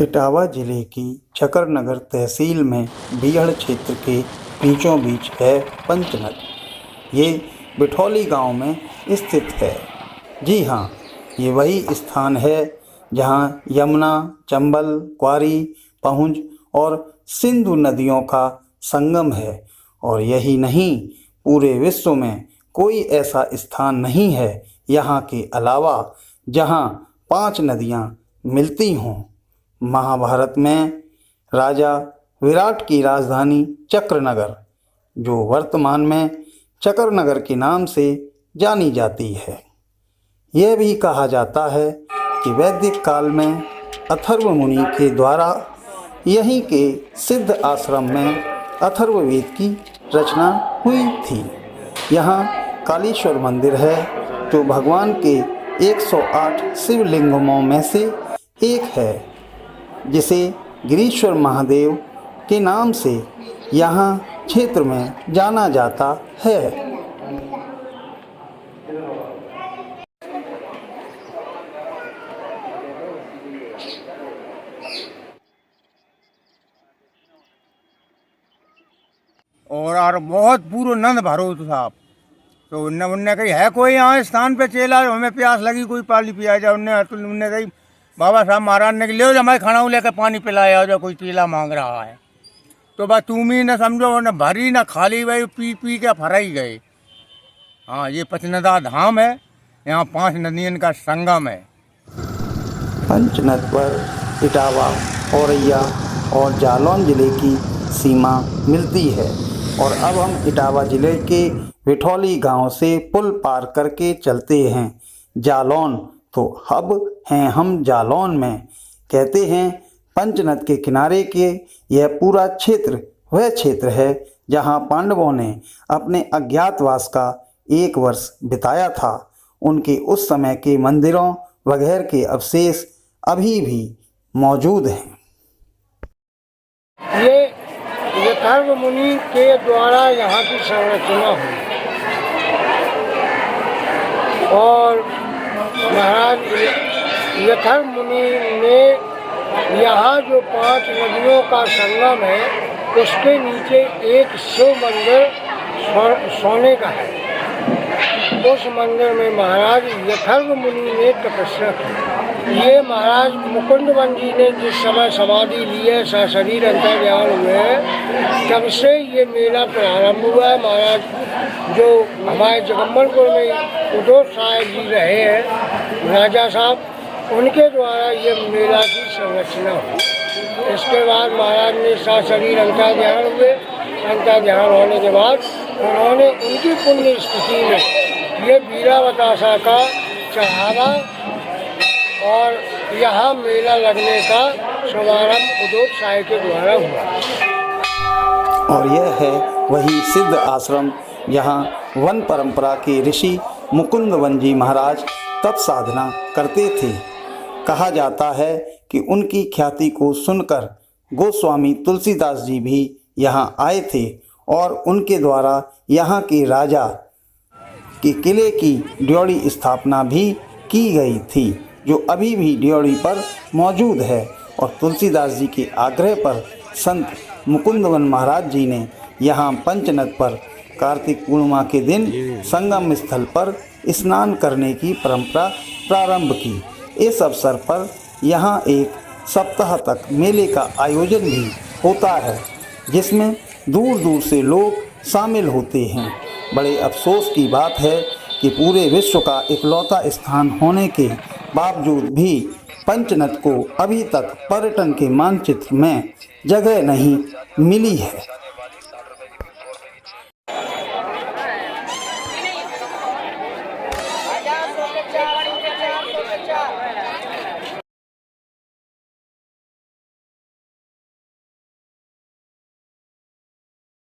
इटावा जिले की चकरनगर तहसील में बीहड़ क्षेत्र के बीचों बीच है पंचनद। ये बिठौली गांव में स्थित है। जी हाँ, ये वही स्थान है जहाँ यमुना, चंबल, क्वारी, पहुंच और सिंधु नदियों का संगम है। और यही नहीं, पूरे विश्व में कोई ऐसा स्थान नहीं है यहाँ के अलावा जहाँ 5 नदियाँ मिलती हों। महाभारत में राजा विराट की राजधानी चक्रनगर, जो वर्तमान में चकरनगर के नाम से जानी जाती है। यह भी कहा जाता है कि वैदिक काल में अथर्व मुनि के द्वारा यहीं के सिद्ध आश्रम में अथर्ववेद की रचना हुई थी। यहाँ कालीश्वर मंदिर है, जो भगवान के 108 शिवलिंगों में से एक है, जिसे गिरीश्वर महादेव के नाम से यहाँ क्षेत्र में जाना जाता है। और बहुत पूरा नंद भरो था। तो उनने कही है कोई यहाँ स्थान पे चेला, हमें प्यास लगी, कोई पानी पिया जाए। उनने कही बाबा साहब महाराज ने ले मैं खाना लेकर पानी पिलाया जाओ, कोई चेला मांग रहा है। तो बस तुम ही न समझो, न भरी न खाली, भाई पी पी के फरा ही गए। हाँ, ये पंचनदा धाम है, यहाँ 5 नदियों का संगम है। पंचनद पर इटावा, औरैया और जालौन जिले की सीमा मिलती है। और अब हम इटावा जिले के बिठौली गांव से पुल पार करके चलते हैं जालौन। तो अब हैं हम जालौन में। कहते हैं पंचनद के किनारे के यह पूरा क्षेत्र वह क्षेत्र है जहां पांडवों ने अपने अज्ञातवास का 1 वर्ष बिताया था। उनके उस समय के मंदिरों वगैरह के अवशेष अभी भी मौजूद हैं। ये अथर्व मुनि के द्वारा यहाँ की संरचना हुई और महाराज अथर्व मुनि ने यहाँ जो 5 नदियों का संगम है, उसके नीचे एक शिव मंदिर सोने का है। उस मंदिर में महाराज अथर्व मुनि ने तपस्या की। ये महाराज मुकुंदवन जी ने जिस समय समाधि ली है, सशरीर अंतर्ध्यान हुए, तब से ये मेला प्रारंभ हुआ है। महाराज जो हमारे जगम्बलपुर में उदोत साहेब जी रहे हैं, राजा साहब, उनके द्वारा ये मेला की संरचना हुई। इसके बाद महाराज ने सशरीर अंतर्ध्यान हुए। अंतर्ध्यान होने के बाद उन्होंने उनकी पुण्य स्थिति में ये वीरावतासा का चढ़ावा और यहाँ मेला लगने का शुभारंभ उदोत साहेब के द्वारा हुआ। और यह है वही सिद्ध आश्रम जहाँ वन परंपरा के ऋषि मुकुंदवन जी महाराज तप साधना करते थे। कहा जाता है कि उनकी ख्याति को सुनकर गोस्वामी तुलसीदास जी भी यहाँ आए थे और उनके द्वारा यहाँ के राजा के किले की ड्योढ़ी स्थापना भी की गई थी, जो अभी भी ड्योढ़ी पर मौजूद है। और तुलसीदास जी के आग्रह पर संत मुकुंदवन महाराज जी ने यहाँ पंचनद पर कार्तिक पूर्णिमा के दिन संगम स्थल पर स्नान करने की परंपरा प्रारंभ की। इस अवसर पर यहाँ एक सप्ताह तक मेले का आयोजन भी होता है, जिसमें दूर दूर से लोग शामिल होते हैं। बड़े अफसोस की बात है कि पूरे विश्व का इकलौता स्थान होने के बावजूद भी पंचनद को अभी तक पर्यटन के मानचित्र में जगह नहीं मिली है।